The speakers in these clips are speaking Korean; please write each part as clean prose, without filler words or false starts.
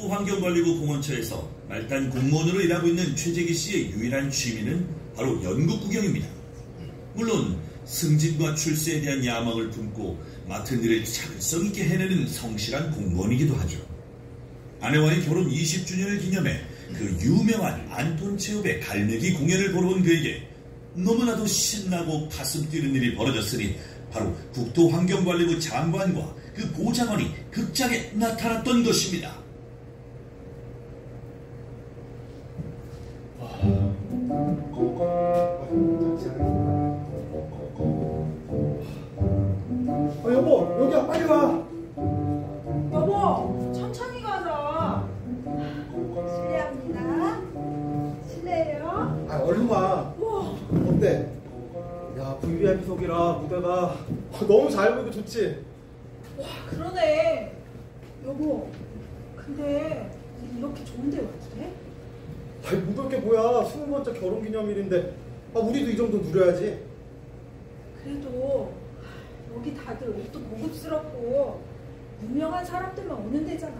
국토환경관리부 공원처에서 말단 공무원으로 일하고 있는 최재기 씨의 유일한 취미는 바로 연극 구경입니다. 물론 승진과 출세에 대한 야망을 품고 맡은 일을 자율성 있게 해내는 성실한 공무원이기도 하죠. 아내와의 결혼 20주년을 기념해 그 유명한 안톤 체홉의 갈매기 공연을 보러 온 그에게 너무나도 신나고 가슴 뛰는 일이 벌어졌으니 바로 국토환경관리부 장관과 그 보좌관이 극장에 나타났던 것입니다. 여보, 여기야, 빨리 와. 여보, 천천히 가자. 실례합니다. 실례해요. 얼른 와. 우와. 어때? 야, VVIP석이라 무대가 너무 잘 보이고 좋지? 와, 그러네. 여보, 근데 이렇게 좋은 데 어떻게? 못 올 게 뭐야. 20번째 결혼기념일인데 우리도 이 정도 누려야지. 그래도 여기 다들 옷도 고급스럽고 유명한 사람들만 오는 데잖아.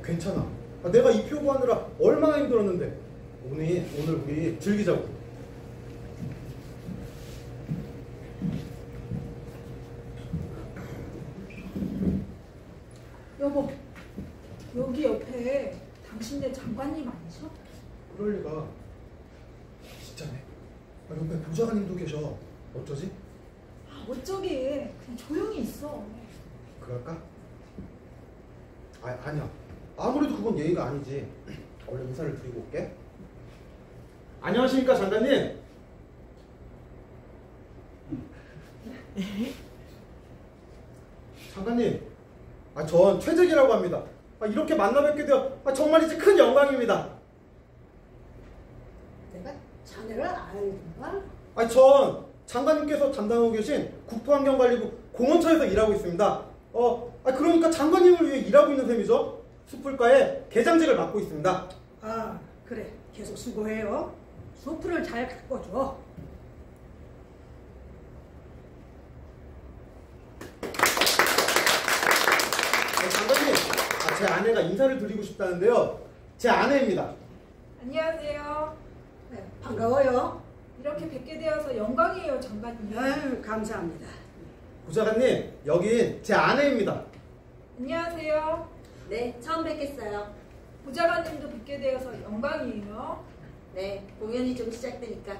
괜찮아. 내가 입표 구하느라 얼마나 힘들었는데. 오늘 우리 즐기자고. 여보, 여기 옆에 당신네 장관님 아니셔? 그럴 리가. 진짜네. 옆에 보좌관님도 계셔. 어쩌지? 어쩌긴 그냥 조용히 있어. 그럴까? 아니야. 아무래도 그건 예의가 아니지. 얼른 인사를 드리고 올게. 안녕하십니까, 장관님. 장관님, 전 최재기라고 합니다. 이렇게 만나 뵙게 되어 정말이지 큰 영광입니다. 내가 자네를 아는가? 전 장관님께서 담당하고 계신 국토환경관리부 공원처에서 일하고 있습니다. 그러니까 장관님을 위해 일하고 있는 셈이죠. 숲풀과의 계장직을 맡고 있습니다. 그래. 계속 수고해요. 소프를 잘 가꿔줘. 장관님, 제 아내가 인사를 드리고 싶다는데요. 제 아내입니다. 안녕하세요. 네, 반가워요. 이렇게 뵙게 되어서 영광이에요, 장관님. 아유, 감사합니다. 보좌관님, 여긴 제 아내입니다. 안녕하세요. 네, 처음 뵙겠어요. 보좌관님도 뵙게 되어서 영광이에요. 네, 공연이 좀 시작되니까.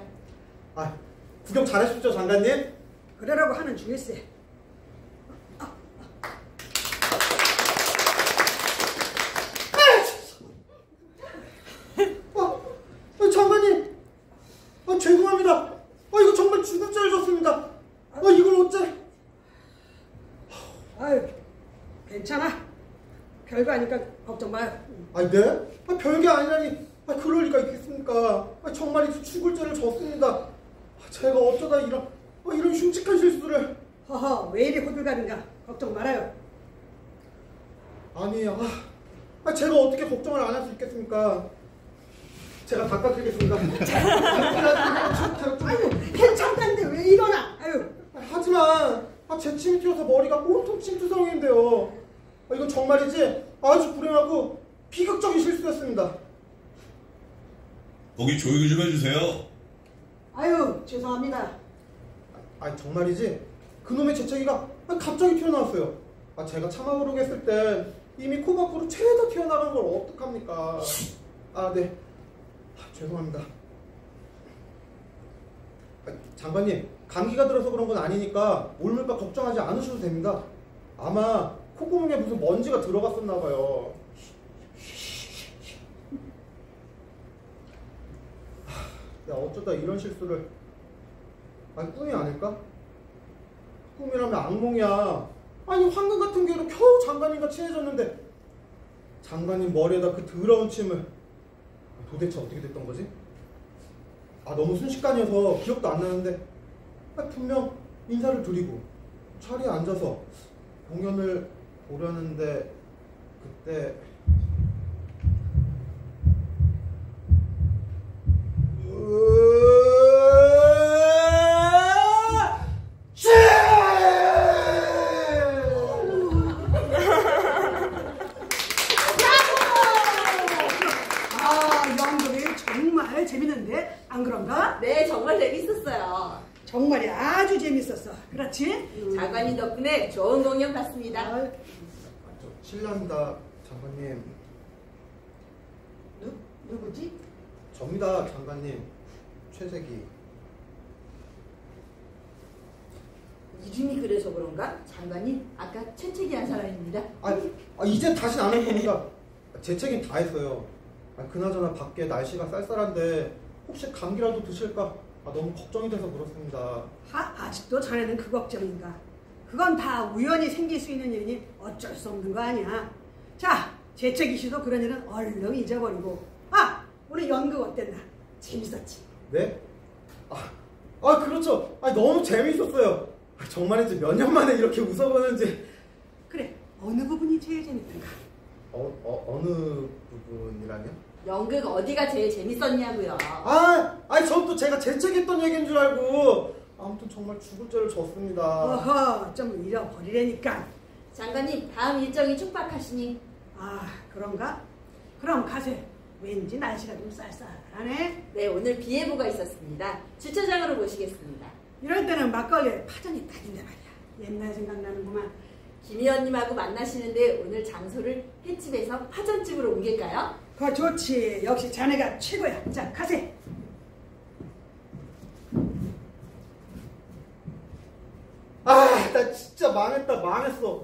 구경 잘하십시오, 장관님. 그러라고 하는 중일세. 장관님, 죄송합니다. 이거 정말 죽을 줄 알았습니다. 이걸 어째? 아유, 괜찮아. 별거 아니까 걱정 마요. 네? 별게 아니라니. 그럴 리가 있겠습니까? 정말이지 죽을 죄를 졌습니다. 제가 어쩌다 이런 흉측한 실수를. 허허, 왜 이리 호들갑인가? 걱정 말아요. 아니에요. 제가 어떻게 걱정을 안 할 수 있겠습니까? 제가 닦아드리겠습니다. 아유, 괜찮다는데 왜 이러나? 아유. 하지만 제 침이 튀어서 머리가 온통 침투성인데요. 이건 정말이지 아주 불행하고 비극적인 실수였습니다. 거기 조용히 좀 해주세요. 아유, 죄송합니다. 정말이지 그놈의 재채기가 갑자기 튀어나왔어요. 제가 참아 모르겠을 때 이미 코 밖으로 채다 튀어나간 걸 어떡합니까? 네. 죄송합니다. 장관님, 감기가 들어서 그런 건 아니니까 옮을까 걱정하지 않으셔도 됩니다. 아마 콧구멍에 무슨 먼지가 들어갔었나 봐요. 어쩌다 이런 실수를. 꿈이 아닐까? 꿈이라면 악몽이야. 황금 같은 기회로 겨우 장관님과 친해졌는데 장관님 머리에다 그 더러운 침을. 도대체 어떻게 됐던 거지? 너무 순식간이어서 기억도 안 나는데 분명 인사를 드리고 자리에 앉아서 공연을 보려는데 그때 그런가? 네, 정말 재밌었어요. 정말이 아주 재밌었어. 그렇지? 장관님 덕분에 좋은 공연 봤습니다. 아, 실례합니다, 장관님. 누구지? 접니다, 장관님. 최재기. 이름이 그래서 그런가? 장관님, 아까 채채기 한 사람입니다. 이제 다시 안 할 겁니다. 제 책임 다 했어요. 그나저나 밖에 날씨가 쌀쌀한데 혹시 감기라도 드실까? 너무 걱정이 돼서 그렇습니다. 아직도 자네는 그 걱정인가? 그건 다 우연히 생길 수 있는 일이니 어쩔 수 없는 거 아니야. 자, 재채기 씨도 그런 일은 얼른 잊어버리고. 우리 연극 어땠나? 재밌었지? 네? 그렇죠. 너무 재밌었어요. 정말인지 몇 년 만에 이렇게 웃어보는지. 그래, 어느 부분이 제일 재밌던가? 어느 부분이라뇨? 연극 어디가 제일 재밌었냐고요. 전 또 제가 재채기했던 얘기인 줄 알고. 아무튼 정말 죽을 죄를 졌습니다. 어허, 좀 잃어버리라니까. 장관님, 다음 일정이 촉박하시니. 그런가? 그럼 가세. 왠지 날씨가 좀 쌀쌀하네. 네, 오늘 비 예보가 있었습니다. 주차장으로 모시겠습니다. 이럴 때는 막걸리에 파전이 딱인데 말이야. 옛날 생각나는구만. 김 의원님하고 만나시는데 오늘 장소를 횟집에서 파전집으로 옮길까요? 그거 좋지. 역시 자네가 최고야. 자, 가세. 나 진짜 망했어.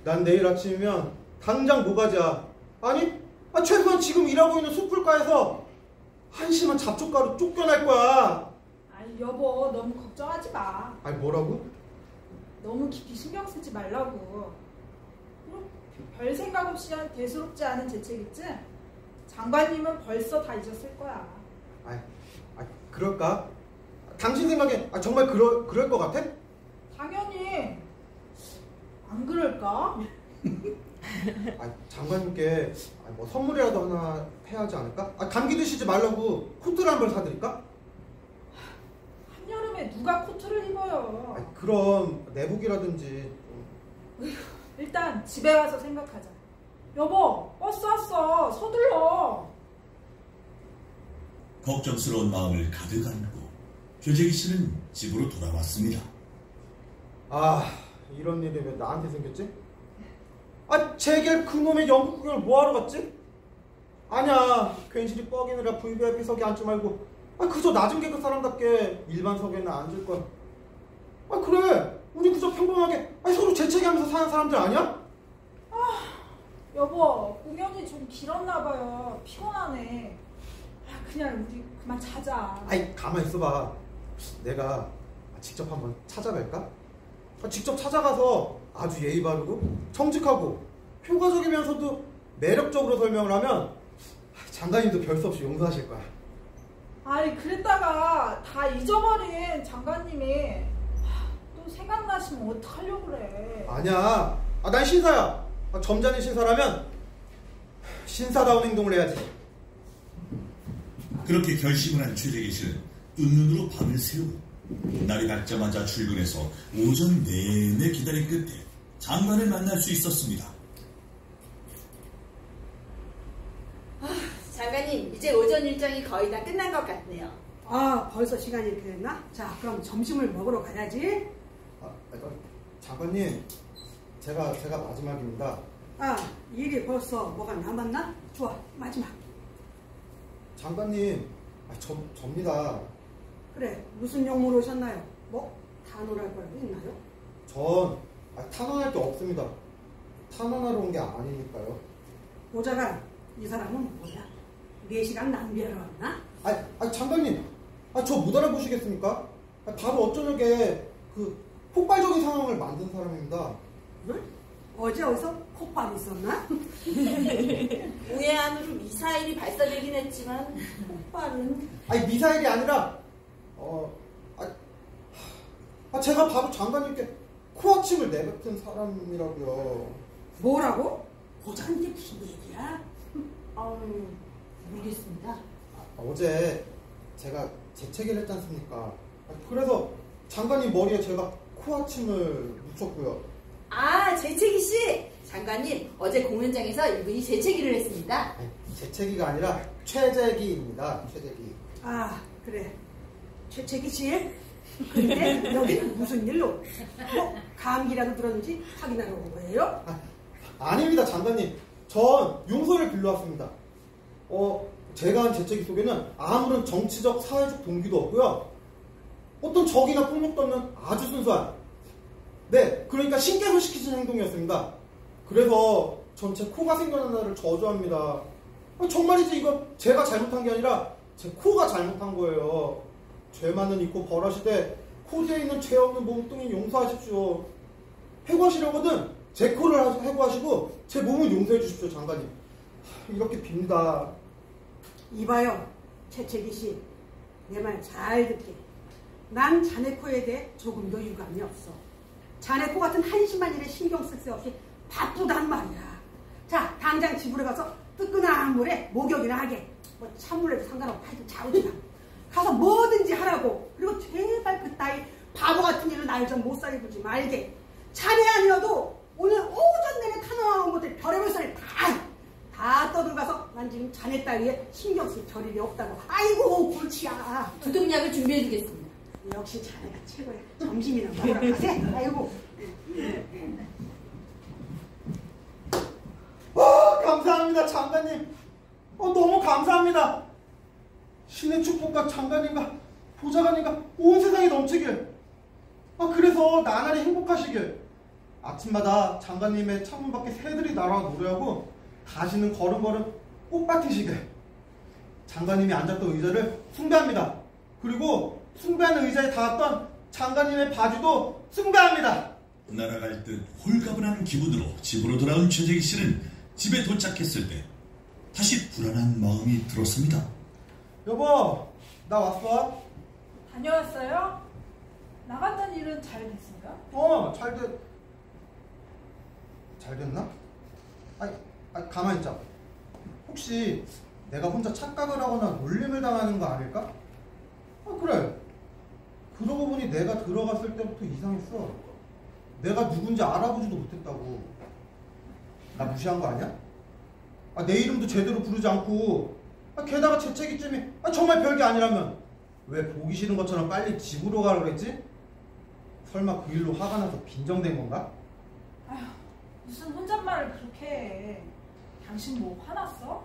난 내일 아침이면 당장 모가지야. 최소한 지금 일하고 있는 숯불가에서 한심한 잡초가루 쫓겨날 거야. 여보, 너무 걱정하지 마. 뭐라고? 너무 깊이 신경 쓰지 말라고. 별 생각 없이 한 대수롭지 않은 재채기지? 장관님은 벌써 다 잊었을 거야. 그럴까? 당신 생각에 정말 그럴 것 같아? 당연히. 안 그럴까? 장관님께 선물이라도 하나 해야 하지 않을까? 감기 드시지 말라고 코트를 한 벌 사드릴까? 한여름에 누가 코트를 입어요? 그럼 내복이라든지. 일단 집에 와서 생각하자. 여보, 버스 왔어. 서둘러. 걱정스러운 마음을 가득 안고 최재기 씨는 집으로 돌아왔습니다. 이런 일이 왜 나한테 생겼지? 제길 그놈의 연극 구경을 뭐하러 갔지? 아니야, 괜시리 뻐기느라 VVIP석에 앉지 말고 그저 낮은 계급 사람답게 일반석에는 앉을 거야. 그래, 우리 그저 평범하게 서로 재채기하면서 사는 사람들 아니야? 여보, 공연이 좀 길었나 봐요. 피곤하네. 그냥 우리 그만 자자. 가만히 있어봐. 내가 직접 한번 찾아갈까? 직접 찾아가서 아주 예의 바르고 정직하고 효과적이면서도 매력적으로 설명을 하면 장관님도 별 수 없이 용서하실 거야. 그랬다가 다 잊어버린 장관님이 또 생각나시면 어떡하려고 그래. 아니야, 난 신사야. 점잖은 신사라면 신사다운 행동을 해야지. 그렇게 결심을 한 최재기 씨는 뜬눈으로 밤을 새우고 날이 밝자마자 출근해서 오전 내내 기다린 끝에 장관을 만날 수 있었습니다. 장관님, 이제 오전 일정이 거의 다 끝난 것 같네요. 벌써 시간이 이렇게 됐나? 자, 그럼 점심을 먹으러 가야지. 장관님, 제가 마지막입니다. 일이 벌써 뭐가 남았나? 좋아, 마지막. 장관님, 접니다. 그래, 무슨 용무로 오셨나요? 탄원할 거라도 있나요? 전 탄원할 게 없습니다. 탄원하러 온 게 아니니까요. 보자가 이 사람은 뭐야? 4시간 낭비하러 왔나? 장관님, 저 못 알아보시겠습니까? 바로 어쩌려게 그 폭발적인 상황을 만든 사람입니다. 응? 어제 어디서 폭발이 있었나? 우회한으로 미사일이 발사되긴 했지만 폭발은... 미사일이 아니라 제가 바로 장관님께 코아침을 내뱉은 사람이라고요. 뭐라고? 보자한테 무슨 얘기야? 모르겠습니다. 어제 제가 재채기를 했지 않습니까? 그래서 장관님 머리에 제가 코아침을 묻혔고요. 재채기 씨! 장관님, 어제 공연장에서 이분이 재채기를 했습니다. 재채기가 아니라 최재기입니다. 최재기. 아, 그래. 최채기 씨? 근데 여기는 무슨 일로? 뭐 감기라도 들었는지 확인하러 온 거예요? 아닙니다, 장관님. 전 용서를 빌려왔습니다. 제가 한 재채기 속에는 아무런 정치적, 사회적 동기도 없고요. 어떤 적이나 폭력도 없는 아주 순수한, 네, 그러니까 신께서 시키신 행동이었습니다. 그래서 전 제 코가 생겨나는 날을 저주합니다. 정말이지 이거 제가 잘못한 게 아니라 제 코가 잘못한 거예요. 죄 많은 이 코 벌하시되 코지에 있는 죄 없는 몸뚱이 용서하십시오. 해고하시려거든 제 코를 해고하시고 제 몸을 용서해 주십시오, 장관님. 이렇게 빕니다. 이봐요, 채채기 씨. 내 말 잘 듣게. 난 자네 코에 대해 조금도 유감이 없어. 자네 코 같은 한심한 일에 신경 쓸 새 없이 바쁘단 말이야. 자, 당장 집으로 가서 뜨끈한 물에 목욕이나 하게. 뭐 찬물에도 상관없고 하여튼 자우지나. 가서 뭐든지 하라고. 그리고 제발 그따위 바보 같은 일을 날 좀 못 살게 두지 말게. 자네 아니어도 오늘 오전 내내 탄원한 것들 별의별 소리 다 떠들어가서 난 지금 자네 따위에 신경 쓸 겨를이 없다고. 아이고 골치야. 두통약을 준비해주겠습니다. 역시 자네가 최고야. 점심이나 먹으러 가세. 아이고. 감사합니다, 장관님. 너무 감사합니다. 신의 축복과 장관님과 보좌관님과 온 세상이 넘치길. 그래서 나날이 행복하시길. 아침마다 장관님의 창문 밖에 새들이 날아 노래하고 다시는 걸음걸음 꽃밭이시길. 장관님이 앉았던 의자를 숭배합니다. 그리고 숭배하는 의자에 닿았던 장관님의 바지도 숭배합니다. 날아갈 듯 홀가분한 기분으로 집으로 돌아온 최재기 씨는 집에 도착했을 때 다시 불안한 마음이 들었습니다. 여보, 나 왔어? 다녀왔어요? 나갔던 일은 잘 됐어요? 잘 됐나? 가만히 있자. 혹시 내가 혼자 착각을 하거나 놀림을 당하는 거 아닐까? 그래. 그러고 보니 내가 들어갔을 때부터 이상했어. 내가 누군지 알아보지도 못했다고. 나 무시한 거 아니야? 내 이름도 제대로 부르지 않고, 게다가 재채기쯤이 정말 별게 아니라면 왜 보기 싫은 것처럼 빨리 집으로 가라 그랬지? 설마 그 일로 화가 나서 빈정된 건가? 아휴, 무슨 혼잣말을 그렇게 해. 당신 뭐 화났어?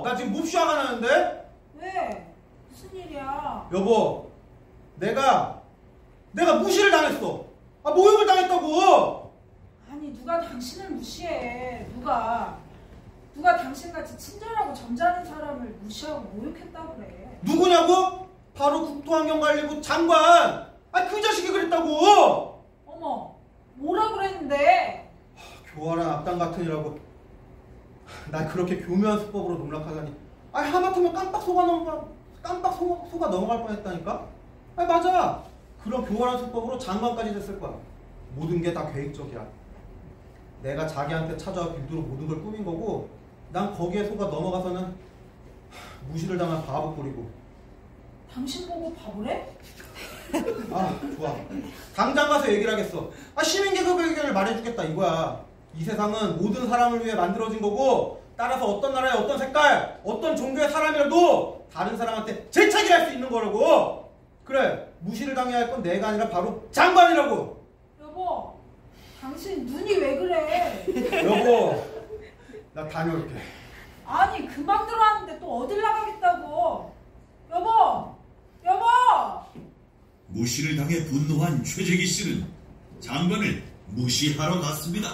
나 지금 몹시 화가 나는데? 왜? 무슨 일이야? 여보, 내가 무시를 당했어. 모욕을 당했다고. 아니, 누가 당신을 무시해? 누가 당신같이 친절하고 점잖은 사람을 무시하고 모욕했다고 그래? 누구냐고? 바로 국토환경관리부 장관. 그 자식이 그랬다고. 어머, 뭐라 그랬는데? 교활한 악당 같으니라고. 날 그렇게 교묘한 수법으로 농락하다니. 하마터면 깜빡 속아 넘어갈 뻔했다니까. 맞아. 그런 교활한 수법으로 장관까지 됐을 거야. 모든 게 다 계획적이야. 내가 자기한테 찾아와 빌드로 모든 걸 꾸민 거고, 난 거기에 속아 넘어가서는 무시를 당한 바보 꼴이고. 당신 보고 바보래? 좋아. 당장 가서 얘기를 하겠어. 시민계급 의견을 말해주겠다 이거야. 이 세상은 모든 사람을 위해 만들어진 거고, 따라서 어떤 나라의 어떤 색깔, 어떤 종교의 사람이라도 다른 사람한테 재차기를 할 수 있는 거라고. 그래, 무시를 당해야 할 건 내가 아니라 바로 장관이라고. 여보, 당신 눈이 왜 그래? 여보, 나 다녀올게. 아니, 금방 들어왔는데 또 어딜 나가겠다고? 여보! 무시를 당해 분노한 최재기 씨는 장관을 무시하러 갔습니다.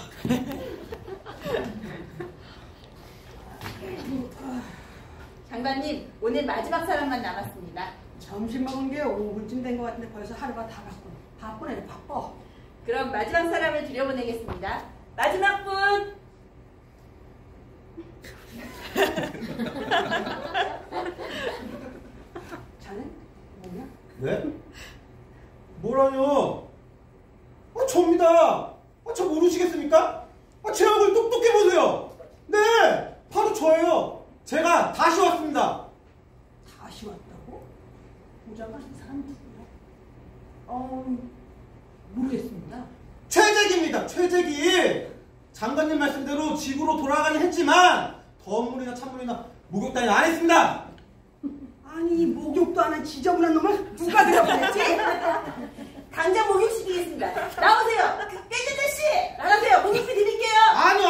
장관님, 오늘 마지막 사람만 남았습니다. 점심 먹은 게 5분쯤 된 것 같은데 벌써 하루가 다 갔군. 바쁘네, 바빠. 그럼 마지막 사람을 들여보내겠습니다. 마지막 분! 자네? 뭐냐? 네? 뭐라뇨? 접니다. 저 모르시겠습니까? 제 얼굴 똑똑히 보세요. 네, 바로 저예요. 제가 다시 왔습니다. 다시 왔다고? 보자가 이 사람 누구야? 모르겠습니다. 최재기입니다. 최재기. 장관님 말씀대로 집으로 돌아가긴 했지만 덤물이나 찬물이나 목욕 따위 안 했습니다. 아니 목욕도 안 한 지저분한 놈을 누가 들여보냈지? 당장 목욕시키겠습니다. 나오세요. 깨제자씨 나가세요. 목욕비 드릴게요. 아니요.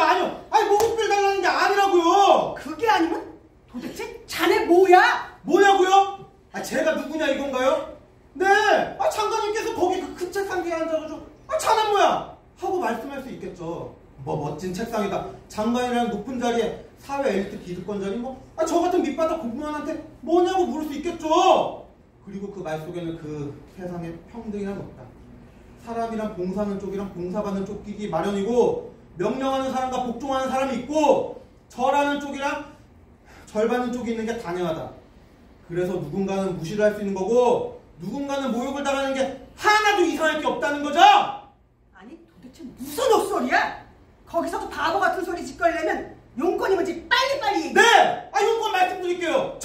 아니 목욕비를 달라는 게 아니라고요. 그게 아니면 도대체 자네 뭐야? 뭐냐고요? 제가 누구냐 이건가요? 네. 장관님께서 거기 그 큰 책상 뒤에 앉아가지고 자네 뭐야? 하고 말씀할 수 있겠죠. 뭐 멋진 책상이다. 장관이라는 높은 자리에 사회 엘리트 기득권자니 저 같은 밑바닥 공무원한테 뭐냐고 물을 수 있겠죠. 그리고 그 말 속에는 그 세상에 평등이란 없다. 사람이랑 봉사하는 쪽이랑 봉사받는 쪽 끼기 마련이고, 명령하는 사람과 복종하는 사람이 있고, 절하는 쪽이랑 절받는 쪽이 있는 게 당연하다. 그래서 누군가는 무시를 할 수 있는 거고, 누군가는 모욕을 당하는 게 하나도 이상할 게 없다는 거죠. 아니 도대체 무슨 헛소리야? 거기서도 바보 같은 소리 짓거리려면 용건이 뭔지 빨리빨리 얘기해. 네! 용건 말씀드릴게요.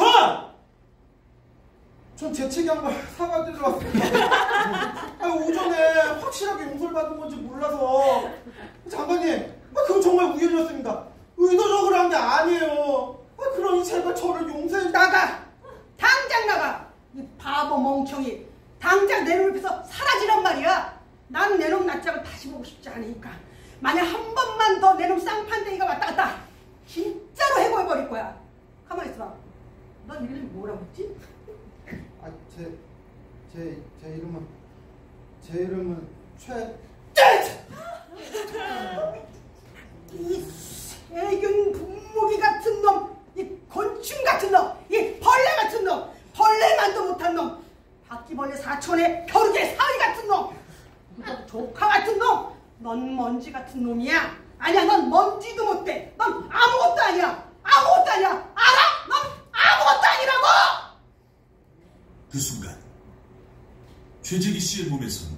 전 재채기한 걸 사과드리러 왔습니다. 오전에 확실하게 용서를 받은 건지 몰라서. 장관님, 그건 정말 우연이었습니다. 의도적으로 한 게 아니에요. 그러니 제발 저를 용서해. 나가! 당장 나가! 이 바보 멍청이, 당장 내 눈앞에서 사라지란 말이야. 난 내 놈 낯짝을 다시 보고 싶지 않으니까. 만약 한 번만 더 내 놈 쌍판대기가 왔다 갔다 진짜로 해고해버릴 거야. 가만히 있어봐. 넌 이름이 뭐라고 했지? 제 이름은 이 세균 분무기 같은 놈, 이 곤충 같은 놈, 이 벌레 같은 놈, 벌레만도 못한 놈, 바퀴벌레 사촌의 벼룩의 사위 같은 놈, 너 조카 같은 놈, 넌 먼지 같은 놈이야. 아니야, 넌 먼지도 못돼. 넌 아무것도 아니야. 아무것도 아니야. 알아? 넌 아무것도 아니라고! 그 순간 최재기 씨의 몸에서는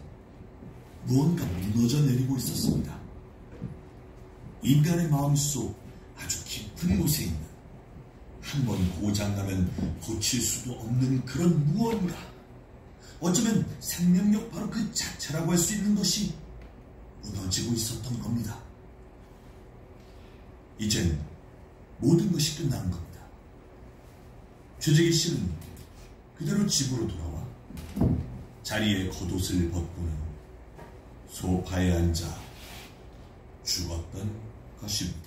무언가 무너져 내리고 있었습니다. 인간의 마음속 아주 깊은 곳에 있는, 한 번 고장나면 고칠 수도 없는 그런 무언가, 어쩌면 생명력 바로 그 자체라고 할 수 있는 것이 무너지고 있었던 겁니다. 이젠 모든 것이 끝난 겁니다. 최재기 씨는 그대로 집으로 돌아와 자리에 겉옷을 벗고는 소파에 앉아 죽었던 것입니다.